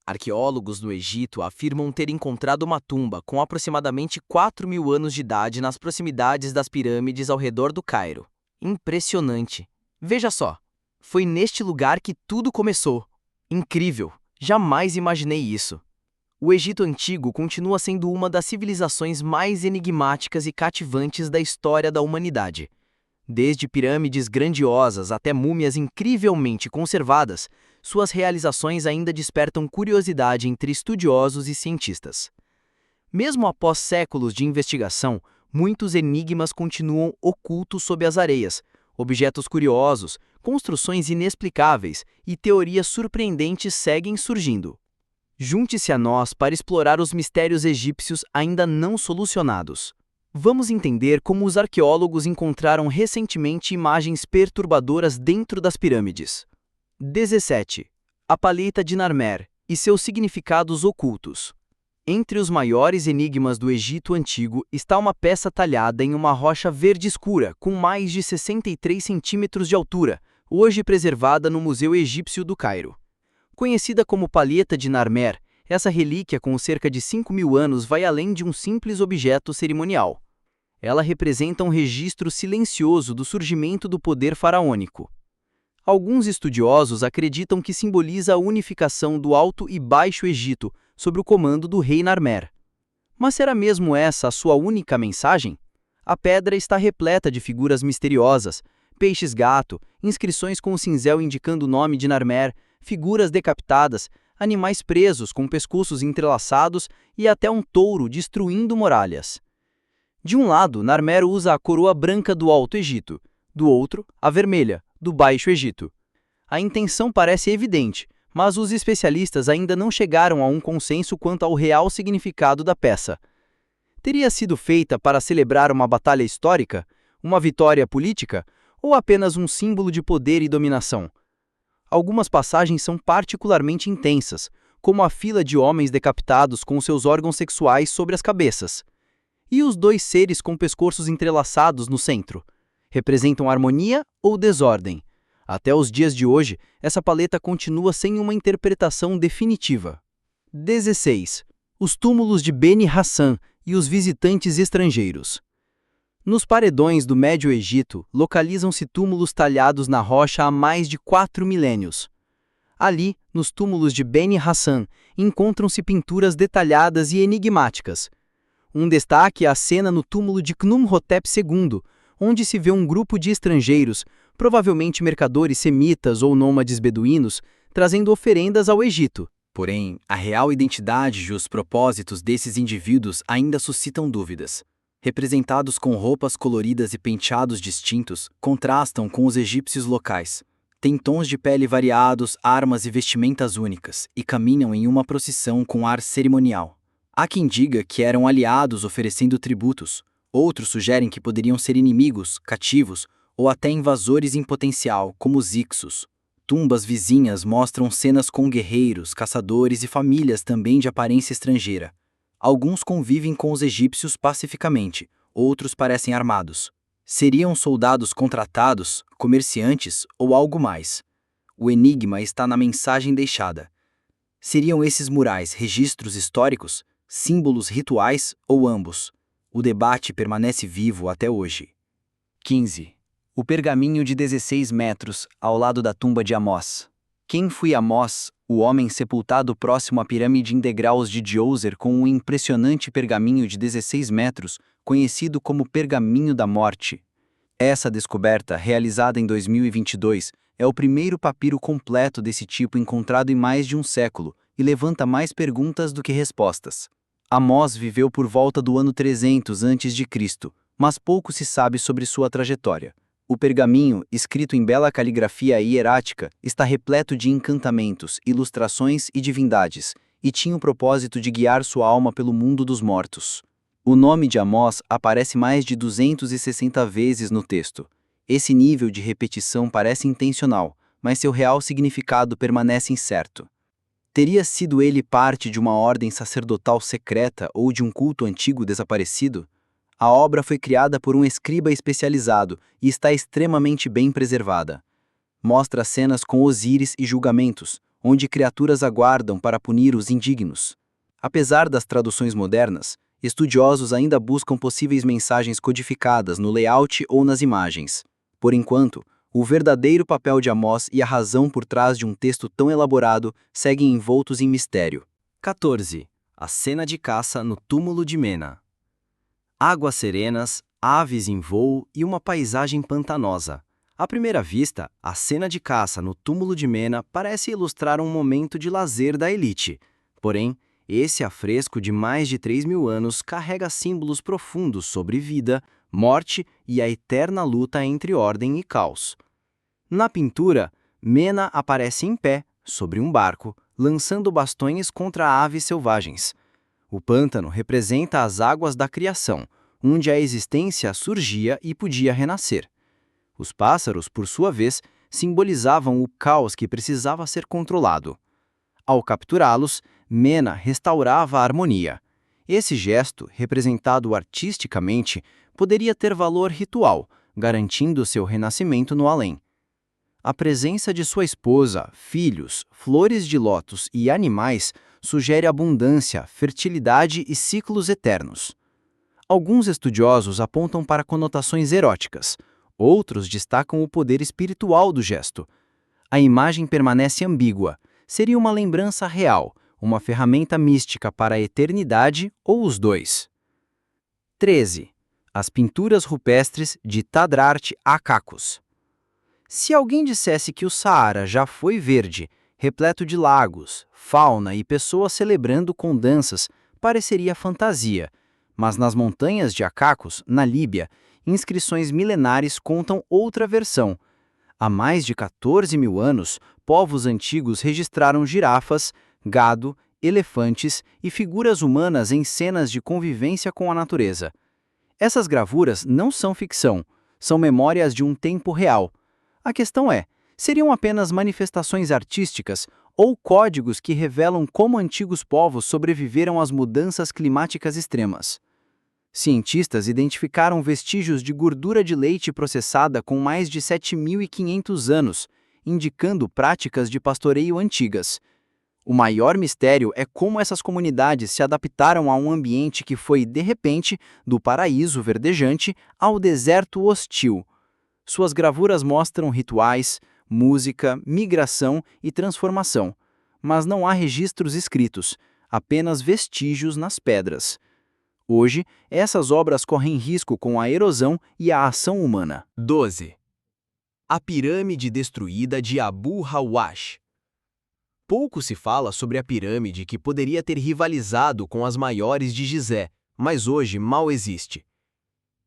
Arqueólogos do Egito afirmam ter encontrado uma tumba com aproximadamente 4.000 anos de idade nas proximidades das pirâmides ao redor do Cairo. Impressionante! Veja só, foi neste lugar que tudo começou. Incrível! Jamais imaginei isso. O Egito Antigo continua sendo uma das civilizações mais enigmáticas e cativantes da história da humanidade. Desde pirâmides grandiosas até múmias incrivelmente conservadas, suas realizações ainda despertam curiosidade entre estudiosos e cientistas. Mesmo após séculos de investigação, muitos enigmas continuam ocultos sob as areias, objetos curiosos, construções inexplicáveis e teorias surpreendentes seguem surgindo. Junte-se a nós para explorar os mistérios egípcios ainda não solucionados. Vamos entender como os arqueólogos encontraram recentemente imagens perturbadoras dentro das pirâmides. 17. A palheta de Narmer e seus significados ocultos. Entre os maiores enigmas do Egito Antigo está uma peça talhada em uma rocha verde escura com mais de 63 centímetros de altura, hoje preservada no Museu Egípcio do Cairo. Conhecida como palheta de Narmer, essa relíquia com cerca de 5.000 anos vai além de um simples objeto cerimonial. Ela representa um registro silencioso do surgimento do poder faraônico. Alguns estudiosos acreditam que simboliza a unificação do Alto e Baixo Egito sob o comando do rei Narmer. Mas será mesmo essa a sua única mensagem? A pedra está repleta de figuras misteriosas, peixes-gato, inscrições com o cinzel indicando o nome de Narmer, figuras decapitadas, animais presos com pescoços entrelaçados e até um touro destruindo muralhas. De um lado, Narmer usa a coroa branca do Alto Egito, do outro, a vermelha, do Baixo Egito. A intenção parece evidente, mas os especialistas ainda não chegaram a um consenso quanto ao real significado da peça. Teria sido feita para celebrar uma batalha histórica, uma vitória política, ou apenas um símbolo de poder e dominação? Algumas passagens são particularmente intensas, como a fila de homens decapitados com seus órgãos sexuais sobre as cabeças. E os dois seres com pescoços entrelaçados no centro? Representam harmonia ou desordem? Até os dias de hoje, essa palheta continua sem uma interpretação definitiva. 16. Os túmulos de Beni Hassan e os visitantes estrangeiros. Nos paredões do Médio Egito, localizam-se túmulos talhados na rocha há mais de 4 milênios. Ali, nos túmulos de Beni Hassan, encontram-se pinturas detalhadas e enigmáticas. Um destaque é a cena no túmulo de Khnumhotep II, onde se vê um grupo de estrangeiros, provavelmente mercadores semitas ou nômades beduínos, trazendo oferendas ao Egito. Porém, a real identidade e os propósitos desses indivíduos ainda suscitam dúvidas. Representados com roupas coloridas e penteados distintos, contrastam com os egípcios locais. Têm tons de pele variados, armas e vestimentas únicas, e caminham em uma procissão com ar cerimonial. Há quem diga que eram aliados oferecendo tributos. Outros sugerem que poderiam ser inimigos, cativos, ou até invasores em potencial, como os Ixos. Tumbas vizinhas mostram cenas com guerreiros, caçadores e famílias também de aparência estrangeira. Alguns convivem com os egípcios pacificamente, outros parecem armados. Seriam soldados contratados, comerciantes ou algo mais? O enigma está na mensagem deixada. Seriam esses murais registros históricos, símbolos rituais ou ambos? O debate permanece vivo até hoje. 15. O pergaminho de 16 metros, ao lado da tumba de Amós. Quem foi Amós, o homem sepultado próximo à pirâmide em degraus de Djoser com um impressionante pergaminho de 16 metros, conhecido como Pergaminho da Morte? Essa descoberta, realizada em 2022, é o primeiro papiro completo desse tipo encontrado em mais de um século e levanta mais perguntas do que respostas. Amós viveu por volta do ano 300 a.C., mas pouco se sabe sobre sua trajetória. O pergaminho, escrito em bela caligrafia hierática, está repleto de encantamentos, ilustrações e divindades, e tinha o propósito de guiar sua alma pelo mundo dos mortos. O nome de Amós aparece mais de 260 vezes no texto. Esse nível de repetição parece intencional, mas seu real significado permanece incerto. Teria sido ele parte de uma ordem sacerdotal secreta ou de um culto antigo desaparecido? A obra foi criada por um escriba especializado e está extremamente bem preservada. Mostra cenas com Osíris e julgamentos, onde criaturas aguardam para punir os indignos. Apesar das traduções modernas, estudiosos ainda buscam possíveis mensagens codificadas no layout ou nas imagens. Por enquanto, o verdadeiro papel de Amós e a razão por trás de um texto tão elaborado seguem envoltos em mistério. 14. A cena de caça no túmulo de Mena. Águas serenas, aves em voo e uma paisagem pantanosa. À primeira vista, a cena de caça no túmulo de Mena parece ilustrar um momento de lazer da elite. Porém, esse afresco de mais de 3.000 anos carrega símbolos profundos sobre vida, morte e a eterna luta entre ordem e caos. Na pintura, Mena aparece em pé, sobre um barco, lançando bastões contra aves selvagens. O pântano representa as águas da criação, onde a existência surgia e podia renascer. Os pássaros, por sua vez, simbolizavam o caos que precisava ser controlado. Ao capturá-los, Mena restaurava a harmonia. Esse gesto, representado artisticamente, poderia ter valor ritual, garantindo seu renascimento no além. A presença de sua esposa, filhos, flores de lótus e animais sugere abundância, fertilidade e ciclos eternos. Alguns estudiosos apontam para conotações eróticas, outros destacam o poder espiritual do gesto. A imagem permanece ambígua, seria uma lembrança real, uma ferramenta mística para a eternidade ou os dois. 13. As pinturas rupestres de Tadrart Akakos. Se alguém dissesse que o Saara já foi verde, repleto de lagos, fauna e pessoas celebrando com danças, pareceria fantasia. Mas nas montanhas de Akakos, na Líbia, inscrições milenares contam outra versão. Há mais de 14.000 anos, povos antigos registraram girafas, gado, elefantes e figuras humanas em cenas de convivência com a natureza. Essas gravuras não são ficção, são memórias de um tempo real. A questão é, seriam apenas manifestações artísticas ou códigos que revelam como antigos povos sobreviveram às mudanças climáticas extremas? Cientistas identificaram vestígios de gordura de leite processada com mais de 7.500 anos, indicando práticas de pastoreio antigas. O maior mistério é como essas comunidades se adaptaram a um ambiente que foi, de repente, do paraíso verdejante ao deserto hostil. Suas gravuras mostram rituais, música, migração e transformação, mas não há registros escritos, apenas vestígios nas pedras. Hoje, essas obras correm risco com a erosão e a ação humana. 12. A pirâmide destruída de Abu Hawash. Pouco se fala sobre a pirâmide que poderia ter rivalizado com as maiores de Gizé, mas hoje mal existe.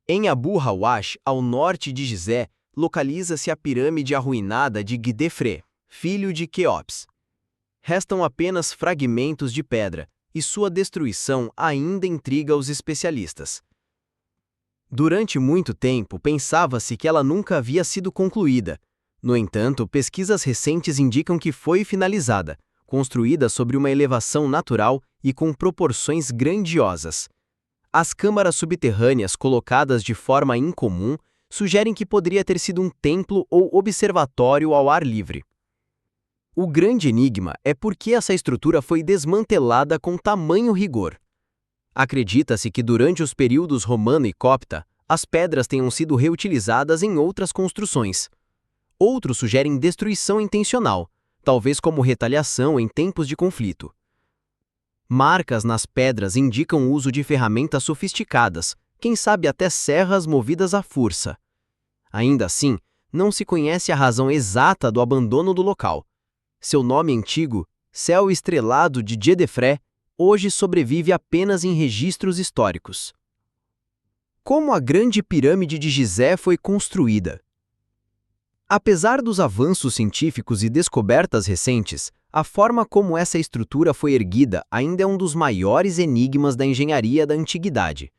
Em Abu Hawash, ao norte de Gizé, localiza-se a pirâmide arruinada de Gdefre, filho de Quéops. Restam apenas fragmentos de pedra, e sua destruição ainda intriga os especialistas. Durante muito tempo, pensava-se que ela nunca havia sido concluída. No entanto, pesquisas recentes indicam que foi finalizada, construída sobre uma elevação natural e com proporções grandiosas. As câmaras subterrâneas colocadas de forma incomum sugerem que poderia ter sido um templo ou observatório ao ar livre. O grande enigma é por que essa estrutura foi desmantelada com tamanho rigor. Acredita-se que durante os períodos romano e copta, as pedras tenham sido reutilizadas em outras construções. Outros sugerem destruição intencional, talvez como retaliação em tempos de conflito. Marcas nas pedras indicam o uso de ferramentas sofisticadas, quem sabe até serras movidas à força. Ainda assim, não se conhece a razão exata do abandono do local. Seu nome antigo, Céu Estrelado de Djedefre, hoje sobrevive apenas em registros históricos. Como a Grande Pirâmide de Gizé foi construída? Apesar dos avanços científicos e descobertas recentes, a forma como essa estrutura foi erguida ainda é um dos maiores enigmas da engenharia da antiguidade.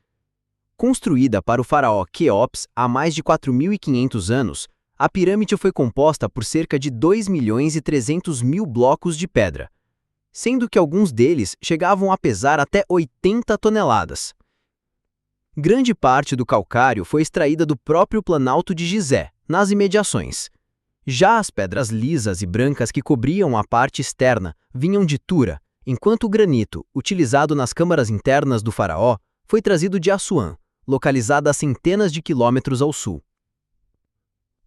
Construída para o faraó Quéops há mais de 4.500 anos, a pirâmide foi composta por cerca de 2.300.000 blocos de pedra, sendo que alguns deles chegavam a pesar até 80 toneladas. Grande parte do calcário foi extraída do próprio Planalto de Gizé, nas imediações. Já as pedras lisas e brancas que cobriam a parte externa vinham de Tura, enquanto o granito, utilizado nas câmaras internas do faraó, foi trazido de Assuã, localizada a centenas de quilômetros ao sul.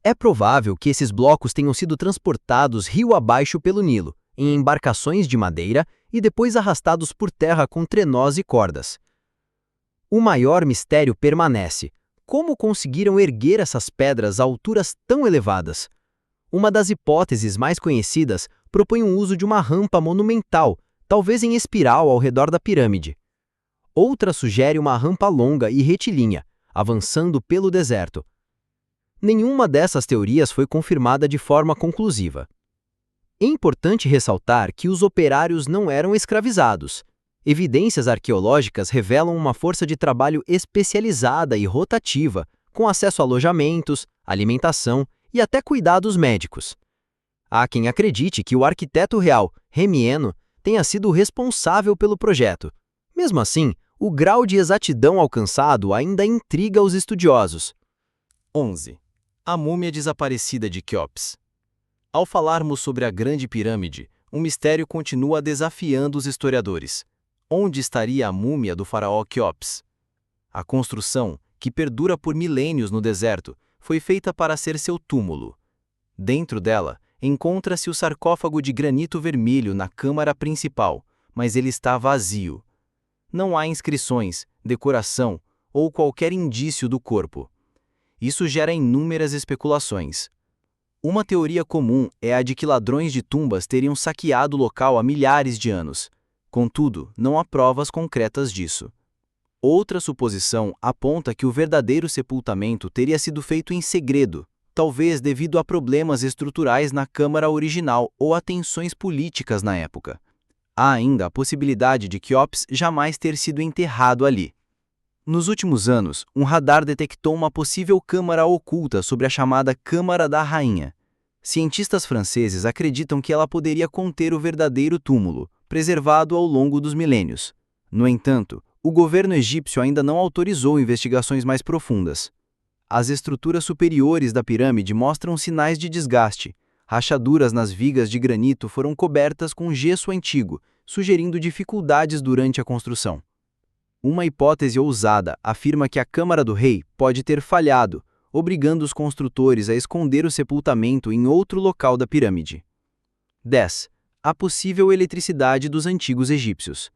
É provável que esses blocos tenham sido transportados rio abaixo pelo Nilo, em embarcações de madeira e depois arrastados por terra com trenós e cordas. O maior mistério permanece: como conseguiram erguer essas pedras a alturas tão elevadas? Uma das hipóteses mais conhecidas propõe o uso de uma rampa monumental, talvez em espiral ao redor da pirâmide. Outra sugere uma rampa longa e retilínea, avançando pelo deserto. Nenhuma dessas teorias foi confirmada de forma conclusiva. É importante ressaltar que os operários não eram escravizados. Evidências arqueológicas revelam uma força de trabalho especializada e rotativa, com acesso a alojamentos, alimentação e até cuidados médicos. Há quem acredite que o arquiteto real, Remieno, tenha sido o responsável pelo projeto. Mesmo assim, o grau de exatidão alcançado ainda intriga os estudiosos. 11. A múmia desaparecida de Quéops. Ao falarmos sobre a Grande Pirâmide, um mistério continua desafiando os historiadores. Onde estaria a múmia do faraó Quéops? A construção, que perdura por milênios no deserto, foi feita para ser seu túmulo. Dentro dela, encontra-se o sarcófago de granito vermelho na câmara principal, mas ele está vazio. Não há inscrições, decoração ou qualquer indício do corpo. Isso gera inúmeras especulações. Uma teoria comum é a de que ladrões de tumbas teriam saqueado o local há milhares de anos. Contudo, não há provas concretas disso. Outra suposição aponta que o verdadeiro sepultamento teria sido feito em segredo, talvez devido a problemas estruturais na câmara original ou a tensões políticas na época. Há ainda a possibilidade de Quéops jamais ter sido enterrado ali. Nos últimos anos, um radar detectou uma possível câmara oculta sobre a chamada Câmara da Rainha. Cientistas franceses acreditam que ela poderia conter o verdadeiro túmulo, preservado ao longo dos milênios. No entanto, o governo egípcio ainda não autorizou investigações mais profundas. As estruturas superiores da pirâmide mostram sinais de desgaste. Rachaduras nas vigas de granito foram cobertas com gesso antigo, sugerindo dificuldades durante a construção. Uma hipótese ousada afirma que a Câmara do Rei pode ter falhado, obrigando os construtores a esconder o sepultamento em outro local da pirâmide. 10. A possível eletricidade dos antigos egípcios.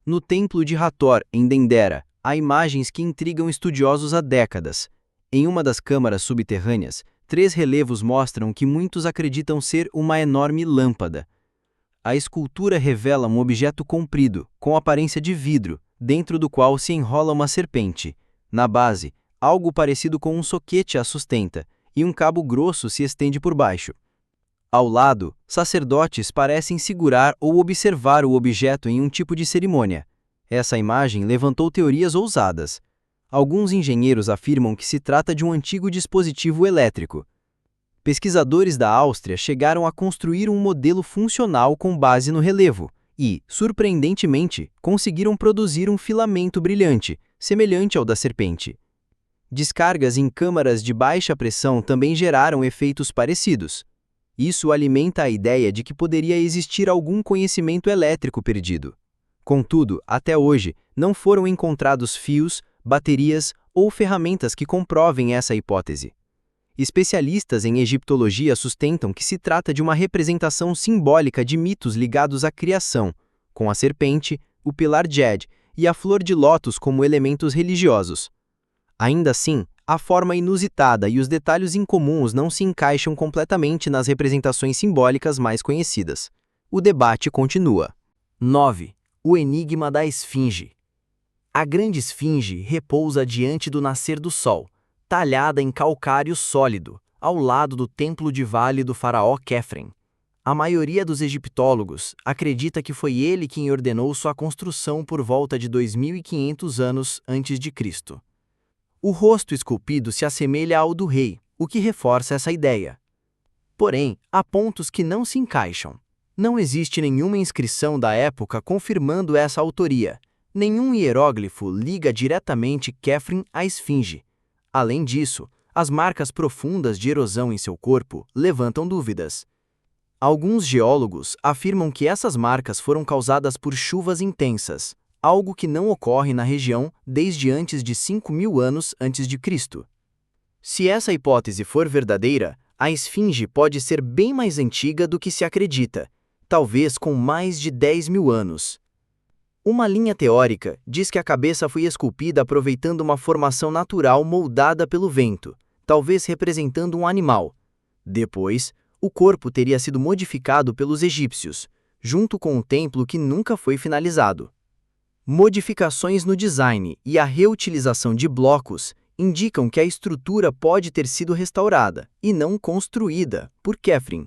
No templo de Hathor, em Dendera, há imagens que intrigam estudiosos há décadas. Em uma das câmaras subterrâneas, 3 relevos mostram que muitos acreditam ser uma enorme lâmpada. A escultura revela um objeto comprido, com aparência de vidro, dentro do qual se enrola uma serpente. Na base, algo parecido com um soquete a sustenta, e um cabo grosso se estende por baixo. Ao lado, sacerdotes parecem segurar ou observar o objeto em um tipo de cerimônia. Essa imagem levantou teorias ousadas. Alguns engenheiros afirmam que se trata de um antigo dispositivo elétrico. Pesquisadores da Áustria chegaram a construir um modelo funcional com base no relevo e, surpreendentemente, conseguiram produzir um filamento brilhante, semelhante ao da serpente. Descargas em câmaras de baixa pressão também geraram efeitos parecidos. Isso alimenta a ideia de que poderia existir algum conhecimento elétrico perdido. Contudo, até hoje, não foram encontrados fios, baterias ou ferramentas que comprovem essa hipótese. Especialistas em egiptologia sustentam que se trata de uma representação simbólica de mitos ligados à criação, com a serpente, o pilar Djed e a flor de lótus como elementos religiosos. Ainda assim, a forma inusitada e os detalhes incomuns não se encaixam completamente nas representações simbólicas mais conhecidas. O debate continua. 9. O enigma da Esfinge. A grande esfinge repousa diante do nascer do sol, talhada em calcário sólido, ao lado do templo de vale do faraó Quefren. A maioria dos egiptólogos acredita que foi ele quem ordenou sua construção por volta de 2500 anos antes de Cristo. O rosto esculpido se assemelha ao do rei, o que reforça essa ideia. Porém, há pontos que não se encaixam. Não existe nenhuma inscrição da época confirmando essa autoria. Nenhum hieróglifo liga diretamente Quefren à esfinge. Além disso, as marcas profundas de erosão em seu corpo levantam dúvidas. Alguns geólogos afirmam que essas marcas foram causadas por chuvas intensas, algo que não ocorre na região desde antes de 5.000 anos antes de Cristo. Se essa hipótese for verdadeira, a esfinge pode ser bem mais antiga do que se acredita, talvez com mais de 10.000 anos. Uma linha teórica diz que a cabeça foi esculpida aproveitando uma formação natural moldada pelo vento, talvez representando um animal. Depois, o corpo teria sido modificado pelos egípcios, junto com o templo que nunca foi finalizado. Modificações no design e a reutilização de blocos indicam que a estrutura pode ter sido restaurada, e não construída, por Kephren.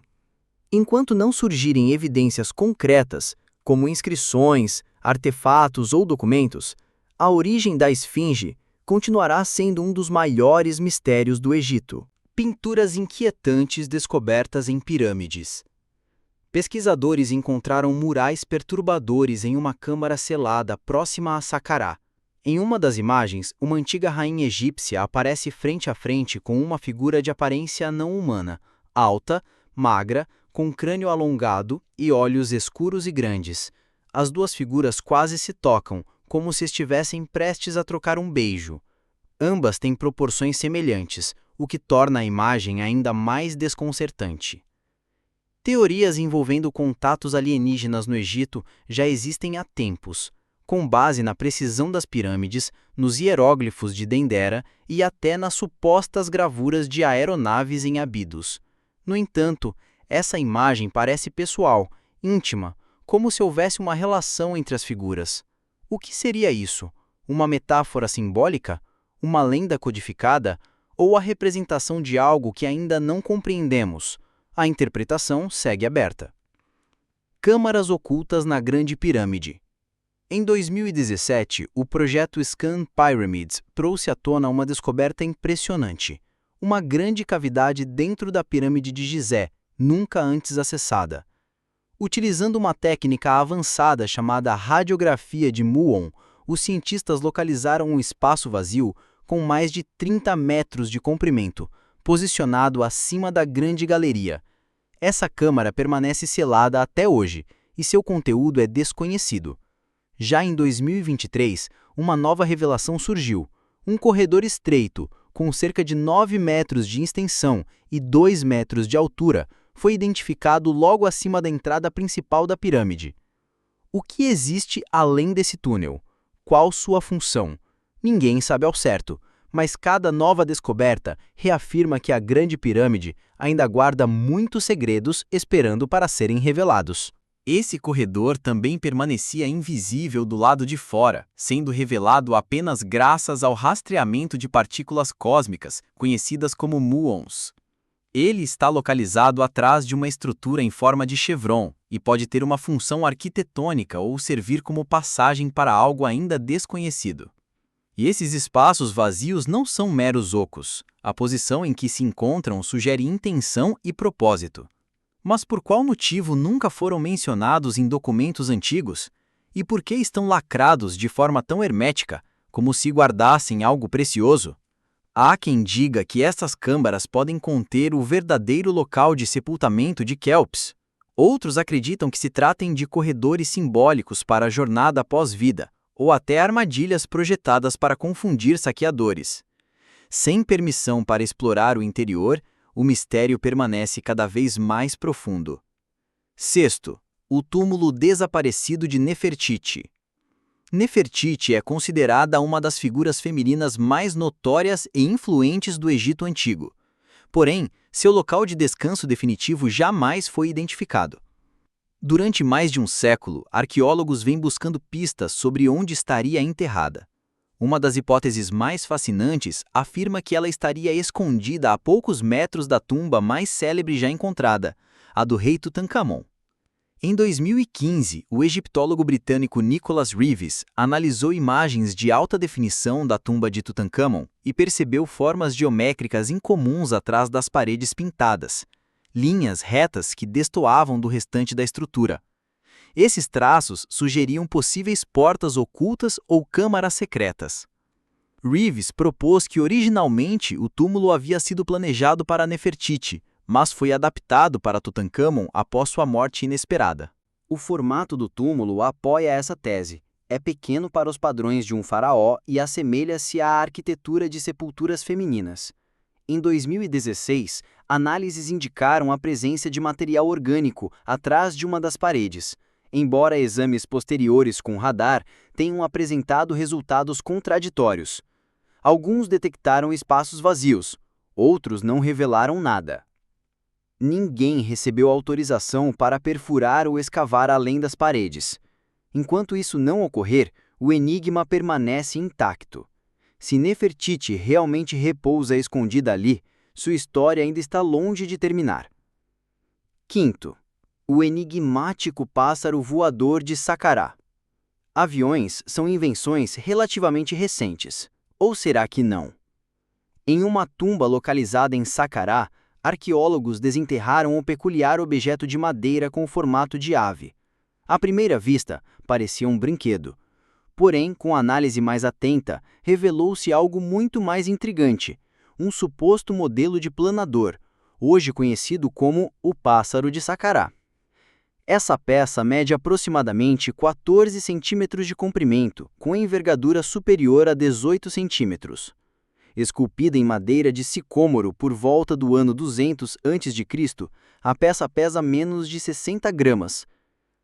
Enquanto não surgirem evidências concretas, como inscrições, artefatos ou documentos, a origem da esfinge continuará sendo um dos maiores mistérios do Egito. Pinturas inquietantes descobertas em pirâmides. Pesquisadores encontraram murais perturbadores em uma câmara selada próxima a Saqqarah. Em uma das imagens, uma antiga rainha egípcia aparece frente a frente com uma figura de aparência não humana, alta, magra, com crânio alongado e olhos escuros e grandes. As duas figuras quase se tocam, como se estivessem prestes a trocar um beijo. Ambas têm proporções semelhantes, o que torna a imagem ainda mais desconcertante. Teorias envolvendo contatos alienígenas no Egito já existem há tempos, com base na precisão das pirâmides, nos hieróglifos de Dendera e até nas supostas gravuras de aeronaves em Abidos. No entanto, essa imagem parece pessoal, íntima, como se houvesse uma relação entre as figuras. O que seria isso? Uma metáfora simbólica? Uma lenda codificada? Ou a representação de algo que ainda não compreendemos? A interpretação segue aberta. Câmaras ocultas na Grande Pirâmide. Em 2017, o projeto Scan Pyramids trouxe à tona uma descoberta impressionante. Uma grande cavidade dentro da pirâmide de Gizé, nunca antes acessada. Utilizando uma técnica avançada chamada radiografia de muon, os cientistas localizaram um espaço vazio com mais de 30 metros de comprimento, posicionado acima da grande galeria. Essa câmara permanece selada até hoje, e seu conteúdo é desconhecido. Já em 2023, uma nova revelação surgiu. Um corredor estreito, com cerca de 9 metros de extensão e 2 metros de altura, foi identificado logo acima da entrada principal da pirâmide. O que existe além desse túnel? Qual sua função? Ninguém sabe ao certo, mas cada nova descoberta reafirma que a Grande Pirâmide ainda guarda muitos segredos esperando para serem revelados. Esse corredor também permanecia invisível do lado de fora, sendo revelado apenas graças ao rastreamento de partículas cósmicas, conhecidas como muons. Ele está localizado atrás de uma estrutura em forma de chevron e pode ter uma função arquitetônica ou servir como passagem para algo ainda desconhecido. E esses espaços vazios não são meros ocos. A posição em que se encontram sugere intenção e propósito. Mas por qual motivo nunca foram mencionados em documentos antigos? E por que estão lacrados de forma tão hermética, como se guardassem algo precioso? Há quem diga que essas câmaras podem conter o verdadeiro local de sepultamento de Kelps. Outros acreditam que se tratem de corredores simbólicos para a jornada após vida, ou até armadilhas projetadas para confundir saqueadores. Sem permissão para explorar o interior, o mistério permanece cada vez mais profundo. Sexto, o túmulo desaparecido de Nefertiti. Nefertiti é considerada uma das figuras femininas mais notórias e influentes do Egito Antigo. Porém, seu local de descanso definitivo jamais foi identificado. Durante mais de um século, arqueólogos vêm buscando pistas sobre onde estaria enterrada. Uma das hipóteses mais fascinantes afirma que ela estaria escondida a poucos metros da tumba mais célebre já encontrada, a do rei Tutankhamon. Em 2015, o egiptólogo britânico Nicholas Reeves analisou imagens de alta definição da tumba de Tutankhamon e percebeu formas geométricas incomuns atrás das paredes pintadas, linhas retas que destoavam do restante da estrutura. Esses traços sugeriam possíveis portas ocultas ou câmaras secretas. Reeves propôs que originalmente o túmulo havia sido planejado para Nefertiti, mas foi adaptado para Tutancâmon após sua morte inesperada. O formato do túmulo apoia essa tese. É pequeno para os padrões de um faraó e assemelha-se à arquitetura de sepulturas femininas. Em 2016, análises indicaram a presença de material orgânico atrás de uma das paredes, embora exames posteriores com radar tenham apresentado resultados contraditórios. Alguns detectaram espaços vazios, outros não revelaram nada. Ninguém recebeu autorização para perfurar ou escavar além das paredes. Enquanto isso não ocorrer, o enigma permanece intacto. Se Nefertiti realmente repousa escondida ali, sua história ainda está longe de terminar. Quinto, o enigmático pássaro voador de Saqqarah. Aviões são invenções relativamente recentes. Ou será que não? Em uma tumba localizada em Saqqarah, arqueólogos desenterraram um peculiar objeto de madeira com o formato de ave. À primeira vista, parecia um brinquedo. Porém, com análise mais atenta, revelou-se algo muito mais intrigante: um suposto modelo de planador, hoje conhecido como o pássaro de Saqqarah. Essa peça mede aproximadamente 14 centímetros de comprimento, com envergadura superior a 18 centímetros. Esculpida em madeira de sicômoro por volta do ano 200 a.C., a peça pesa menos de 60 gramas.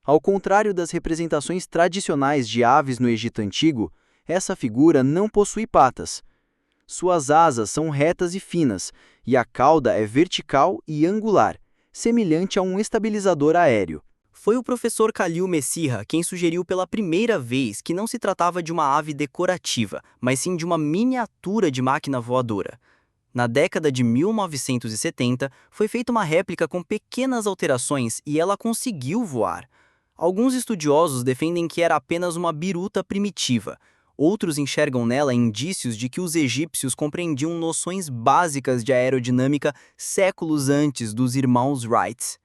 Ao contrário das representações tradicionais de aves no Egito Antigo, essa figura não possui patas. Suas asas são retas e finas, e a cauda é vertical e angular, semelhante a um estabilizador aéreo. Foi o professor Khalil Messirra quem sugeriu pela primeira vez que não se tratava de uma ave decorativa, mas sim de uma miniatura de máquina voadora. Na década de 1970, foi feita uma réplica com pequenas alterações e ela conseguiu voar. Alguns estudiosos defendem que era apenas uma biruta primitiva. Outros enxergam nela indícios de que os egípcios compreendiam noções básicas de aerodinâmica séculos antes dos irmãos Wright.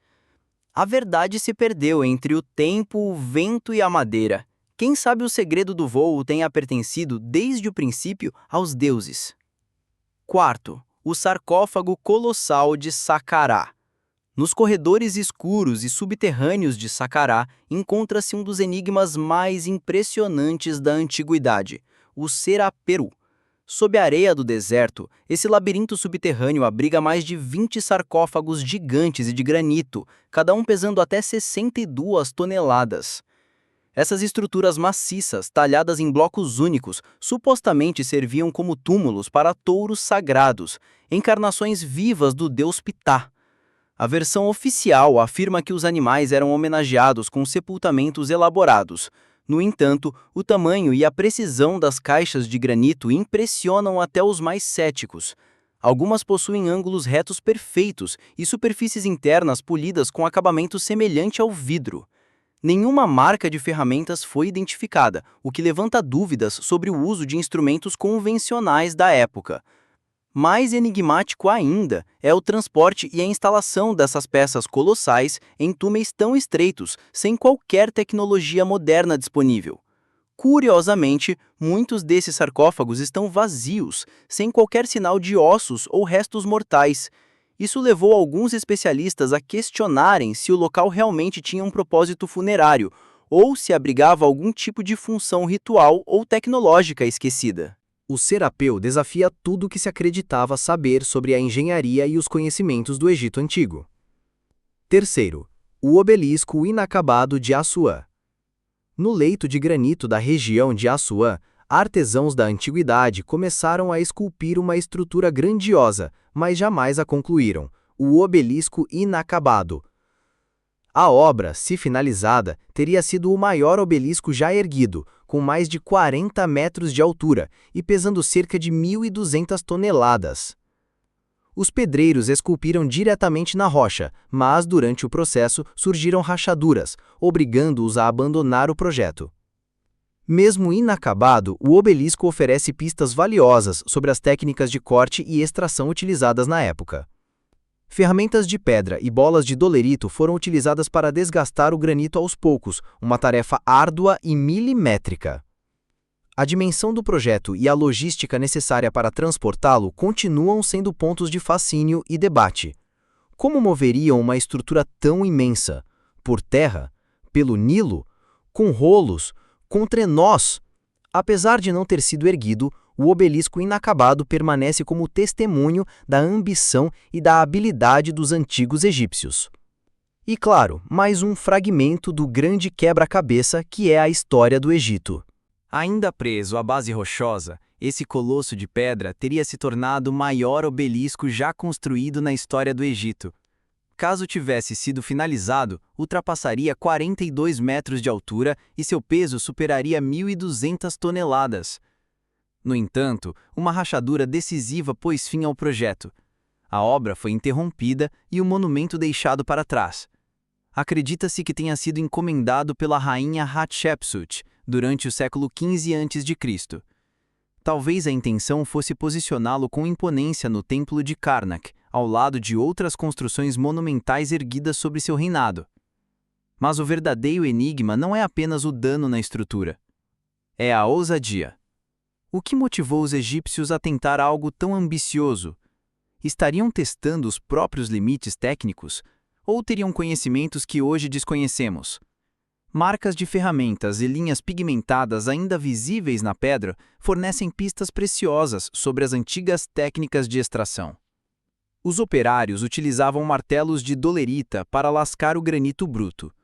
A verdade se perdeu entre o tempo, o vento e a madeira. Quem sabe o segredo do voo tenha pertencido desde o princípio aos deuses. Quarto, o sarcófago colossal de Saqqarah. Nos corredores escuros e subterrâneos de Saqqarah encontra-se um dos enigmas mais impressionantes da antiguidade, o Seraperu. Sob a areia do deserto, esse labirinto subterrâneo abriga mais de 20 sarcófagos gigantes e de granito, cada um pesando até 62 toneladas. Essas estruturas maciças, talhadas em blocos únicos, supostamente serviam como túmulos para touros sagrados, encarnações vivas do deus Ptah. A versão oficial afirma que os animais eram homenageados com sepultamentos elaborados. No entanto, o tamanho e a precisão das caixas de granito impressionam até os mais céticos. Algumas possuem ângulos retos perfeitos e superfícies internas polidas com acabamento semelhante ao vidro. Nenhuma marca de ferramentas foi identificada, o que levanta dúvidas sobre o uso de instrumentos convencionais da época. Mais enigmático ainda é o transporte e a instalação dessas peças colossais em túneis tão estreitos, sem qualquer tecnologia moderna disponível. Curiosamente, muitos desses sarcófagos estão vazios, sem qualquer sinal de ossos ou restos mortais. Isso levou alguns especialistas a questionarem se o local realmente tinha um propósito funerário, ou se abrigava algum tipo de função ritual ou tecnológica esquecida. O Serapeu desafia tudo o que se acreditava saber sobre a engenharia e os conhecimentos do Egito Antigo. Terceiro, o obelisco inacabado de Assuã. No leito de granito da região de Assuã, artesãos da antiguidade começaram a esculpir uma estrutura grandiosa, mas jamais a concluíram: o obelisco inacabado. A obra, se finalizada, teria sido o maior obelisco já erguido, com mais de 40 metros de altura e pesando cerca de 1.200 toneladas. Os pedreiros esculpiram diretamente na rocha, mas durante o processo surgiram rachaduras, obrigando-os a abandonar o projeto. Mesmo inacabado, o obelisco oferece pistas valiosas sobre as técnicas de corte e extração utilizadas na época. Ferramentas de pedra e bolas de dolerito foram utilizadas para desgastar o granito aos poucos, uma tarefa árdua e milimétrica. A dimensão do projeto e a logística necessária para transportá-lo continuam sendo pontos de fascínio e debate. Como moveriam uma estrutura tão imensa? Por terra? Pelo Nilo? Com rolos? Com trenós? Apesar de não ter sido erguido, o obelisco inacabado permanece como testemunho da ambição e da habilidade dos antigos egípcios. E claro, mais um fragmento do grande quebra-cabeça que é a história do Egito. Ainda preso à base rochosa, esse colosso de pedra teria se tornado o maior obelisco já construído na história do Egito. Caso tivesse sido finalizado, ultrapassaria 42 metros de altura e seu peso superaria 1.200 toneladas. No entanto, uma rachadura decisiva pôs fim ao projeto. A obra foi interrompida e o monumento deixado para trás. Acredita-se que tenha sido encomendado pela rainha Hatshepsut durante o século XV a.C. Talvez a intenção fosse posicioná-lo com imponência no Templo de Karnak, ao lado de outras construções monumentais erguidas sobre seu reinado. Mas o verdadeiro enigma não é apenas o dano na estrutura. É a ousadia. O que motivou os egípcios a tentar algo tão ambicioso? Estariam testando os próprios limites técnicos? Ou teriam conhecimentos que hoje desconhecemos? Marcas de ferramentas e linhas pigmentadas ainda visíveis na pedra fornecem pistas preciosas sobre as antigas técnicas de extração. Os operários utilizavam martelos de dolerita para lascar o granito bruto.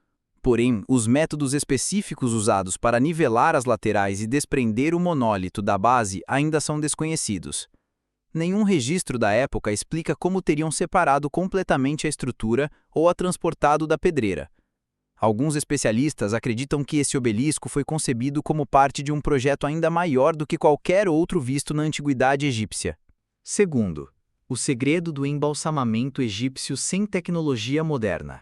Porém, os métodos específicos usados para nivelar as laterais e desprender o monólito da base ainda são desconhecidos. Nenhum registro da época explica como teriam separado completamente a estrutura ou a transportado da pedreira. Alguns especialistas acreditam que esse obelisco foi concebido como parte de um projeto ainda maior do que qualquer outro visto na antiguidade egípcia. Segundo, o segredo do embalsamamento egípcio sem tecnologia moderna.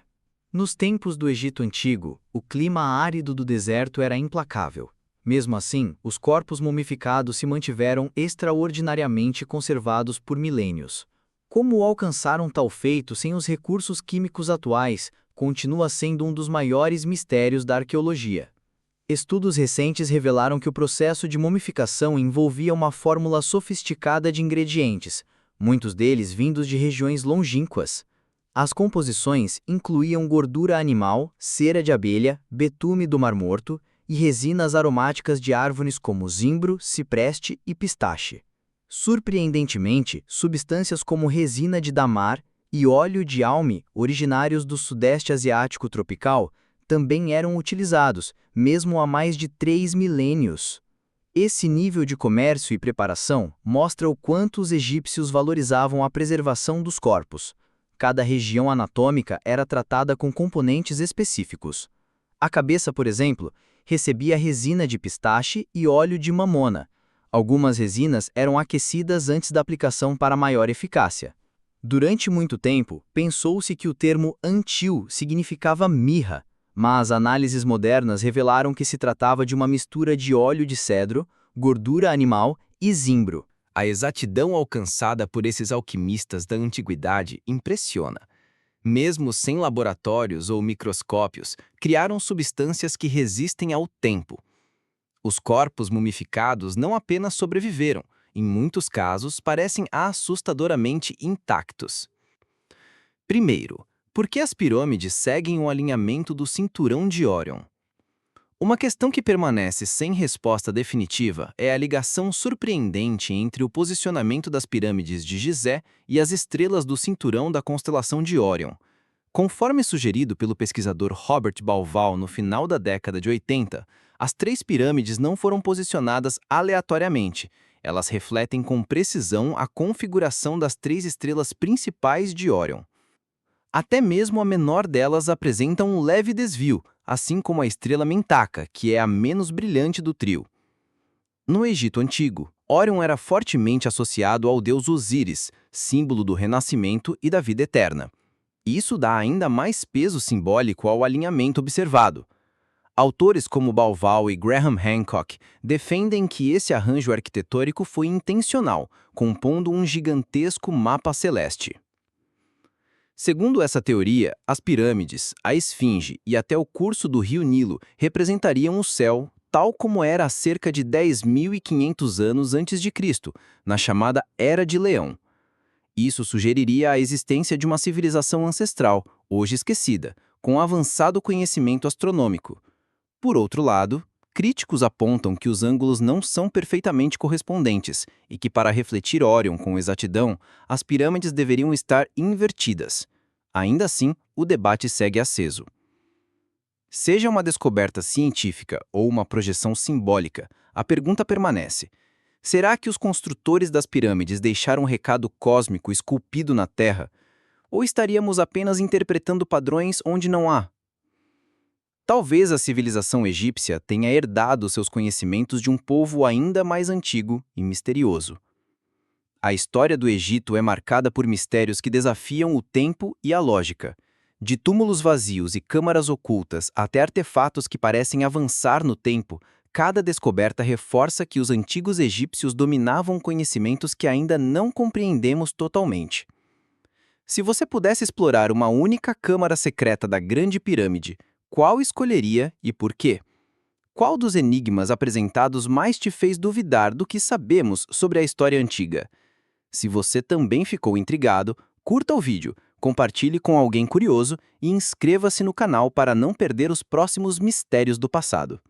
Nos tempos do Egito Antigo, o clima árido do deserto era implacável. Mesmo assim, os corpos mumificados se mantiveram extraordinariamente conservados por milênios. Como alcançaram tal feito sem os recursos químicos atuais, continua sendo um dos maiores mistérios da arqueologia. Estudos recentes revelaram que o processo de mumificação envolvia uma fórmula sofisticada de ingredientes, muitos deles vindos de regiões longínquas. As composições incluíam gordura animal, cera de abelha, betume do Mar Morto e resinas aromáticas de árvores como zimbro, cipreste e pistache. Surpreendentemente, substâncias como resina de damar e óleo de alme, originários do Sudeste Asiático tropical, também eram utilizados, mesmo há mais de 3 milênios. Esse nível de comércio e preparação mostra o quanto os egípcios valorizavam a preservação dos corpos. Cada região anatômica era tratada com componentes específicos. A cabeça, por exemplo, recebia resina de pistache e óleo de mamona. Algumas resinas eram aquecidas antes da aplicação para maior eficácia. Durante muito tempo, pensou-se que o termo antil significava mirra, mas análises modernas revelaram que se tratava de uma mistura de óleo de cedro, gordura animal e zimbro. A exatidão alcançada por esses alquimistas da antiguidade impressiona. Mesmo sem laboratórios ou microscópios, criaram substâncias que resistem ao tempo. Os corpos mumificados não apenas sobreviveram, em muitos casos parecem assustadoramente intactos. Primeiro, por que as pirâmides seguem o alinhamento do cinturão de Órion? Uma questão que permanece sem resposta definitiva é a ligação surpreendente entre o posicionamento das pirâmides de Gizé e as estrelas do cinturão da constelação de Órion. Conforme sugerido pelo pesquisador Robert Bauval no final da década de 80, as 3 pirâmides não foram posicionadas aleatoriamente. Elas refletem com precisão a configuração das 3 estrelas principais de Órion. Até mesmo a menor delas apresenta um leve desvio, assim como a estrela Mentaka, que é a menos brilhante do trio. No Egito Antigo, Órion era fortemente associado ao deus Osíris, símbolo do renascimento e da vida eterna. Isso dá ainda mais peso simbólico ao alinhamento observado. Autores como Bauval e Graham Hancock defendem que esse arranjo arquitetônico foi intencional, compondo um gigantesco mapa celeste. Segundo essa teoria, as pirâmides, a esfinge e até o curso do rio Nilo representariam o céu, tal como era há cerca de 10.500 anos antes de Cristo, na chamada Era de Leão. Isso sugeriria a existência de uma civilização ancestral, hoje esquecida, com avançado conhecimento astronômico. Por outro lado, críticos apontam que os ângulos não são perfeitamente correspondentes e que, para refletir Órion com exatidão, as pirâmides deveriam estar invertidas. Ainda assim, o debate segue aceso. Seja uma descoberta científica ou uma projeção simbólica, a pergunta permanece: será que os construtores das pirâmides deixaram um recado cósmico esculpido na Terra? Ou estaríamos apenas interpretando padrões onde não há? Talvez a civilização egípcia tenha herdado seus conhecimentos de um povo ainda mais antigo e misterioso. A história do Egito é marcada por mistérios que desafiam o tempo e a lógica. De túmulos vazios e câmaras ocultas até artefatos que parecem avançar no tempo, cada descoberta reforça que os antigos egípcios dominavam conhecimentos que ainda não compreendemos totalmente. Se você pudesse explorar uma única câmara secreta da Grande Pirâmide, qual escolheria e por quê? Qual dos enigmas apresentados mais te fez duvidar do que sabemos sobre a história antiga? Se você também ficou intrigado, curta o vídeo, compartilhe com alguém curioso e inscreva-se no canal para não perder os próximos mistérios do passado.